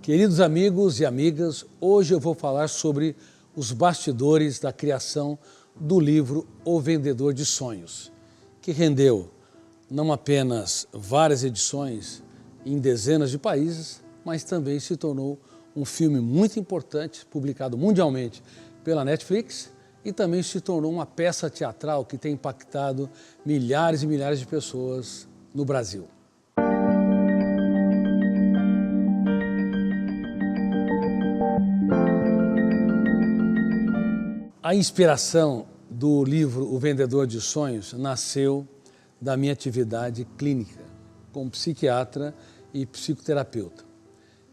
Queridos amigos e amigas, hoje eu vou falar sobre os bastidores da criação do livro O Vendedor de Sonhos, que rendeu não apenas várias edições em dezenas de países, mas também se tornou um filme muito importante, publicado mundialmente pela Netflix, e também se tornou uma peça teatral que tem impactado milhares e milhares de pessoas no Brasil. A inspiração do livro O Vendedor de Sonhos nasceu da minha atividade clínica como psiquiatra e psicoterapeuta.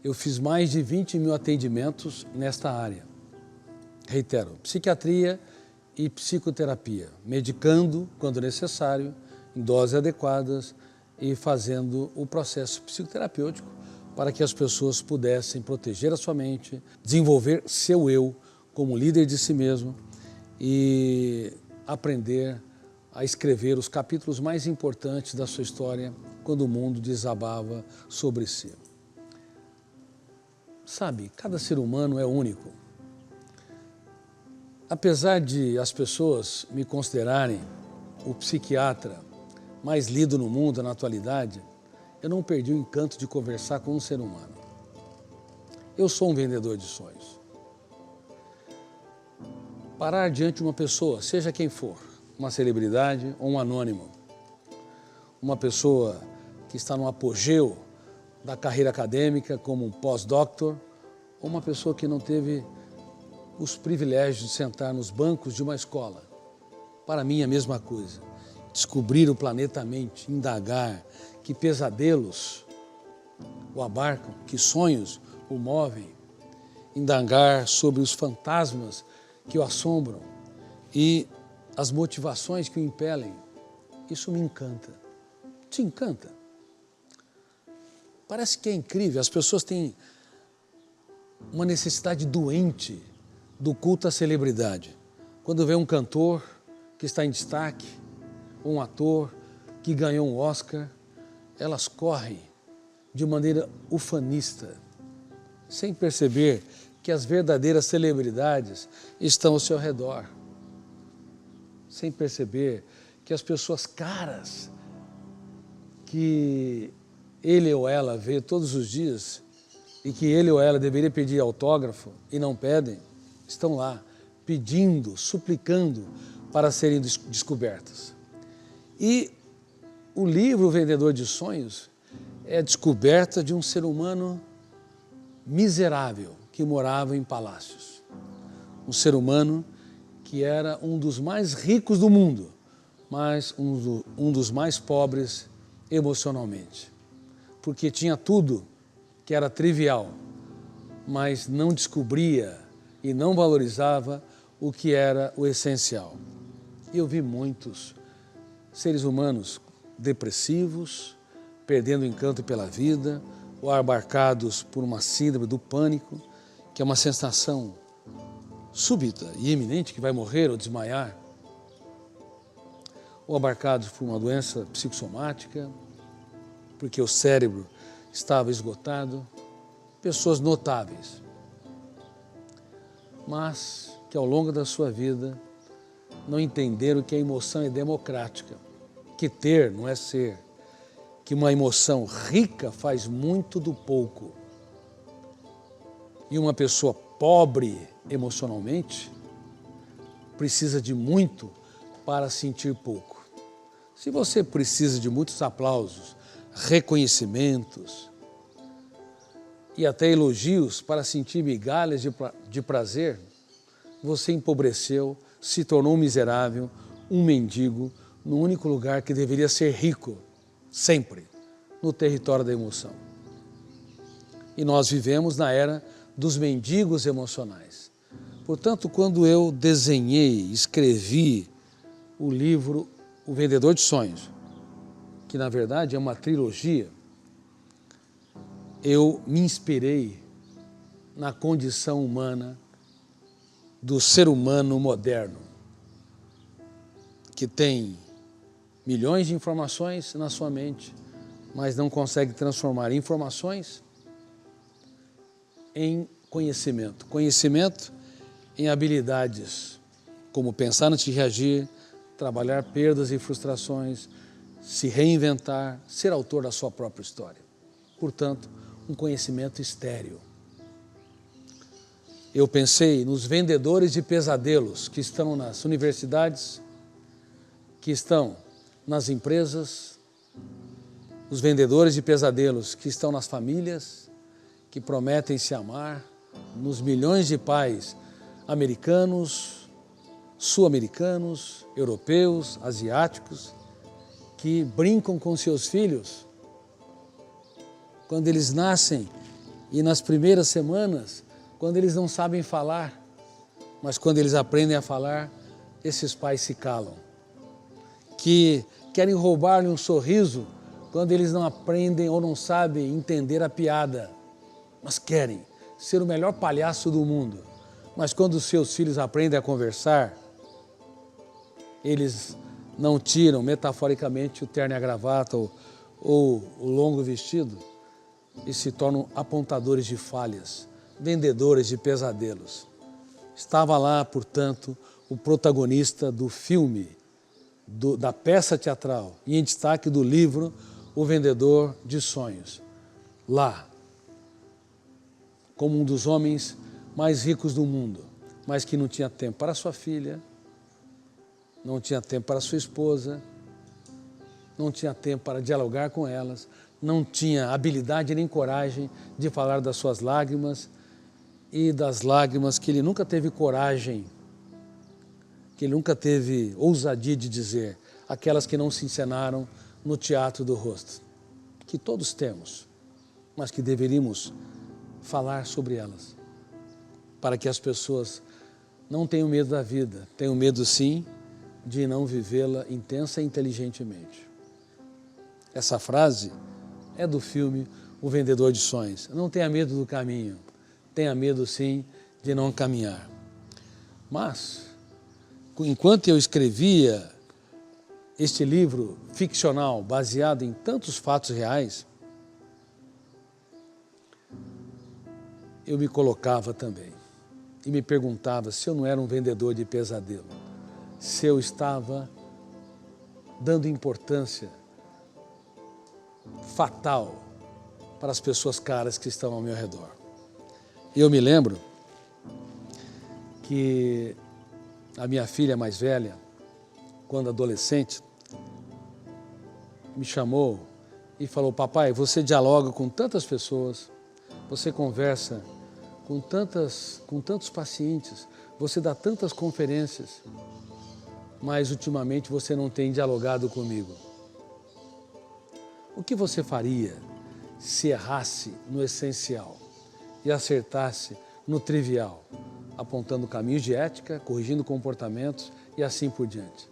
Eu fiz mais de 20 mil atendimentos nesta área. Reitero, psiquiatria e psicoterapia, medicando quando necessário, em doses adequadas e fazendo o processo psicoterapêutico para que as pessoas pudessem proteger a sua mente, desenvolver seu eu como líder de si mesmo e aprender a escrever os capítulos mais importantes da sua história quando o mundo desabava sobre si. Sabe, cada ser humano é único. Apesar de as pessoas me considerarem o psiquiatra mais lido no mundo na atualidade, eu não perdi o encanto de conversar com um ser humano. Eu sou um vendedor de sonhos. Parar diante de uma pessoa, seja quem for, uma celebridade ou um anônimo, uma pessoa que está no apogeu da carreira acadêmica como um pós-doctor, ou uma pessoa que não teve os privilégios de sentar nos bancos de uma escola. Para mim é a mesma coisa. Descobrir o planeta mente, indagar que pesadelos o abarcam, que sonhos o movem, indagar sobre os fantasmas que o assombram e as motivações que o impelem. Isso me encanta. Te encanta? Parece que é incrível, as pessoas têm uma necessidade doente do culto à celebridade. Quando vê um cantor que está em destaque, ou um ator que ganhou um Oscar, elas correm de maneira ufanista, sem perceber que as verdadeiras celebridades estão ao seu redor, sem perceber que as pessoas caras que ele ou ela vê todos os dias e que ele ou ela deveria pedir autógrafo e não pedem, estão lá pedindo, suplicando para serem descobertas. E o livro O Vendedor de Sonhos é a descoberta de um ser humano miserável que morava em palácios. Um ser humano que era um dos mais ricos do mundo, mas um dos mais pobres emocionalmente. Porque tinha tudo que era trivial, mas não descobria e não valorizava o que era o essencial. E eu vi muitos seres humanos depressivos, perdendo o encanto pela vida, ou abarcados por uma síndrome do pânico, que é uma sensação súbita e iminente que vai morrer ou desmaiar, ou abarcados por uma doença psicossomática, porque o cérebro estava esgotado, pessoas notáveis, mas que ao longo da sua vida não entenderam que a emoção é democrática, que ter não é ser, que uma emoção rica faz muito do pouco. E uma pessoa pobre emocionalmente precisa de muito para sentir pouco. Se você precisa de muitos aplausos, reconhecimentos e até elogios para sentir migalhas de prazer, você empobreceu, se tornou um miserável, um mendigo, no único lugar que deveria ser rico, sempre, no território da emoção. E nós vivemos na era dos mendigos emocionais. Portanto, quando eu desenhei, escrevi o livro O Vendedor de Sonhos, que na verdade é uma trilogia, eu me inspirei na condição humana do ser humano moderno, que tem milhões de informações na sua mente, mas não consegue transformar informações em conhecimento. Conhecimento em habilidades, como pensar antes de reagir, trabalhar perdas e frustrações, se reinventar, ser autor da sua própria história. Portanto, um conhecimento estéril. Eu pensei nos vendedores de pesadelos que estão nas universidades, que estão nas empresas, os vendedores de pesadelos que estão nas famílias, que prometem se amar, nos milhões de pais americanos, sul-americanos, europeus, asiáticos, que brincam com seus filhos quando eles nascem e nas primeiras semanas, quando eles não sabem falar, mas quando eles aprendem a falar, esses pais se calam. Que querem roubar-lhe um sorriso quando eles não aprendem ou não sabem entender a piada, mas querem ser o melhor palhaço do mundo. Mas quando os seus filhos aprendem a conversar, eles não tiram metaforicamente o terno e a gravata ou o longo vestido e se tornam apontadores de falhas, vendedores de pesadelos. Estava lá, portanto, o protagonista do filme, da peça teatral e em destaque do livro O Vendedor de Sonhos. Lá, como um dos homens mais ricos do mundo, mas que não tinha tempo para sua filha, não tinha tempo para sua esposa, não tinha tempo para dialogar com elas, não tinha habilidade nem coragem de falar das suas lágrimas e das lágrimas que ele nunca teve coragem, que ele nunca teve ousadia de dizer, aquelas que não se encenaram no teatro do rosto, que todos temos, mas que deveríamos falar sobre elas, para que as pessoas não tenham medo da vida, tenham medo sim de não vivê-la intensa e inteligentemente. Essa frase é do filme O Vendedor de Sonhos. Não tenha medo do caminho, tenha medo sim de não caminhar. Mas, enquanto eu escrevia este livro ficcional, baseado em tantos fatos reais, eu me colocava também e me perguntava se eu não era um vendedor de pesadelo, se eu estava dando importância fatal para as pessoas caras que estão ao meu redor. E eu me lembro que a minha filha mais velha, quando adolescente, me chamou e falou: papai, você dialoga com tantas pessoas, você conversa com tantos pacientes, você dá tantas conferências, mas ultimamente você não tem dialogado comigo. O que você faria se errasse no essencial e acertasse no trivial, apontando caminhos de ética, corrigindo comportamentos e assim por diante?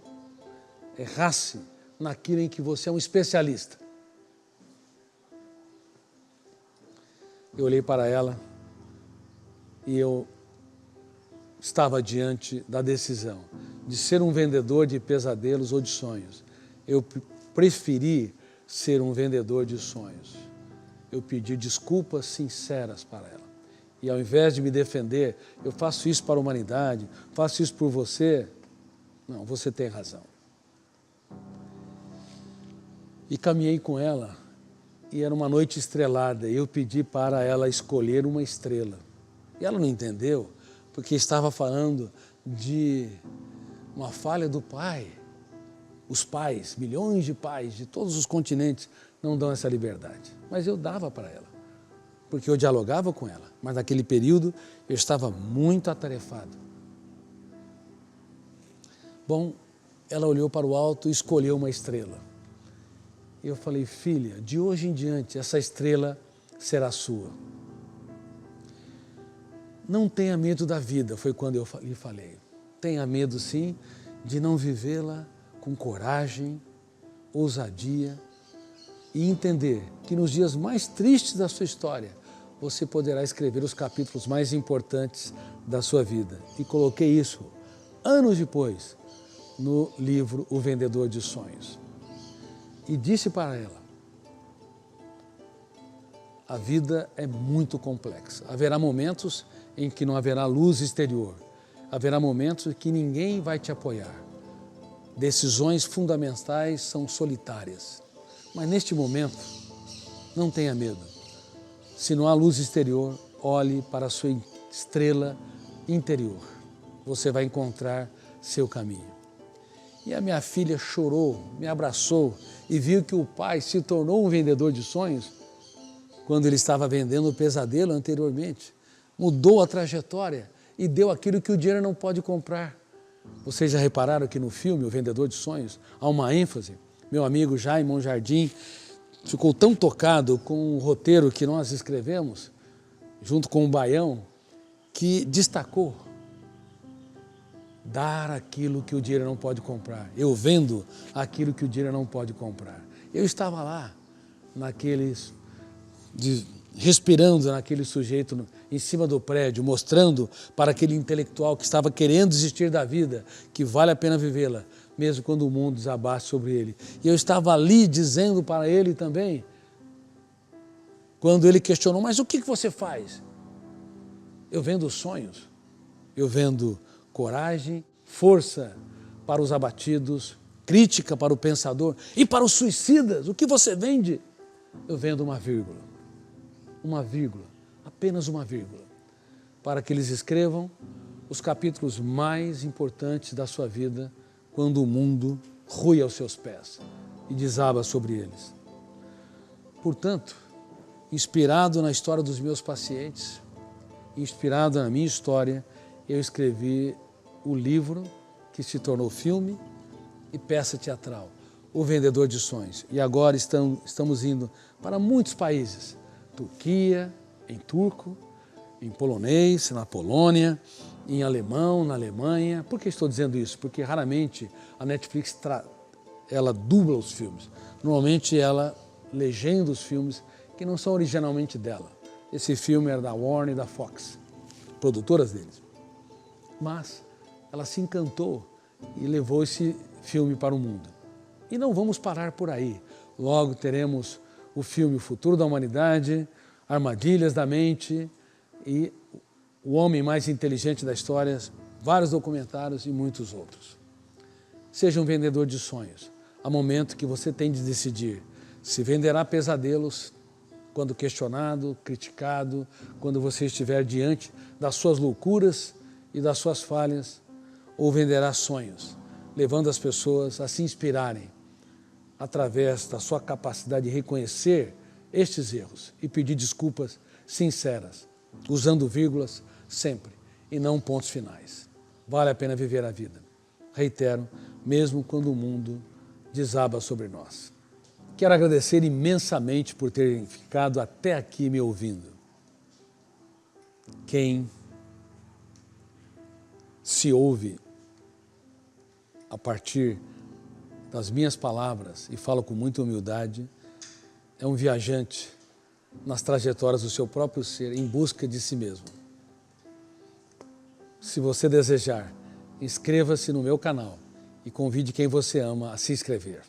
Errasse naquilo em que você é um especialista. Eu olhei para ela e eu estava diante da decisão de ser um vendedor de pesadelos ou de sonhos. Eu preferi ser um vendedor de sonhos. Eu pedi desculpas sinceras para ela. E ao invés de me defender, eu faço isso para a humanidade, faço isso por você. Não, você tem razão. E caminhei com ela, e era uma noite estrelada, e eu pedi para ela escolher uma estrela. E ela não entendeu, porque estava falando de uma falha do pai. Os pais, milhões de pais de todos os continentes não dão essa liberdade. Mas eu dava para ela, porque eu dialogava com ela. Mas naquele período eu estava muito atarefado. Bom, ela olhou para o alto e escolheu uma estrela. E eu falei: filha, de hoje em diante essa estrela será sua. Não tenha medo da vida, foi quando eu lhe falei. Tenha medo sim de não vivê-la com coragem, ousadia e entender que nos dias mais tristes da sua história você poderá escrever os capítulos mais importantes da sua vida. E coloquei isso anos depois no livro O Vendedor de Sonhos. E disse para ela: A vida é muito complexa. Haverá momentos em que não haverá luz exterior. Haverá momentos em que ninguém vai te apoiar. Decisões fundamentais são solitárias. Mas neste momento, não tenha medo. Se não há luz exterior, olhe para a sua estrela interior. Você vai encontrar seu caminho. E a minha filha chorou, me abraçou e viu que o pai se tornou um vendedor de sonhos quando ele estava vendendo o pesadelo anteriormente. Mudou a trajetória e deu aquilo que o dinheiro não pode comprar. Vocês já repararam que no filme, O Vendedor de Sonhos, há uma ênfase? Meu amigo Jaime Monjardim ficou tão tocado com o roteiro que nós escrevemos, junto com o Baião, que destacou: dar aquilo que o dinheiro não pode comprar. Eu vendo aquilo que o dinheiro não pode comprar. Eu estava lá, respirando naquele sujeito em cima do prédio, mostrando para aquele intelectual que estava querendo desistir da vida, que vale a pena vivê-la, mesmo quando o mundo desabasse sobre ele. E eu estava ali dizendo para ele também, quando ele questionou: mas o que você faz? Eu vendo sonhos, eu vendo coragem, força para os abatidos, crítica para o pensador e para os suicidas. O que você vende? Eu vendo uma vírgula, apenas uma vírgula, para que eles escrevam os capítulos mais importantes da sua vida quando o mundo rui aos seus pés e desaba sobre eles. Portanto, inspirado na história dos meus pacientes, inspirado na minha história, eu escrevi o livro que se tornou filme e peça teatral, O Vendedor de Sonhos. E agora estamos indo para muitos países, Turquia, em turco, em polonês, na Polônia, em alemão, na Alemanha. Por que estou dizendo isso? Porque raramente a Netflix ela dubla os filmes. Normalmente ela legenda os filmes que não são originalmente dela. Esse filme era da Warner e da Fox, produtoras deles. Mas ela se encantou e levou esse filme para o mundo. E não vamos parar por aí. Logo teremos o filme O Futuro da Humanidade, Armadilhas da Mente e O Homem Mais Inteligente da História, vários documentários e muitos outros. Seja um vendedor de sonhos. Há momento que você tem de decidir se venderá pesadelos quando questionado, criticado, quando você estiver diante das suas loucuras e das suas falhas, ou venderá sonhos, levando as pessoas a se inspirarem através da sua capacidade de reconhecer estes erros e pedir desculpas sinceras, usando vírgulas sempre e não pontos finais. Vale a pena viver a vida. Reitero, mesmo quando o mundo desaba sobre nós. Quero agradecer imensamente por terem ficado até aqui me ouvindo. Quem se ouve a partir das minhas palavras, e falo com muita humildade, é um viajante nas trajetórias do seu próprio ser em busca de si mesmo. Se você desejar, inscreva-se no meu canal e convide quem você ama a se inscrever.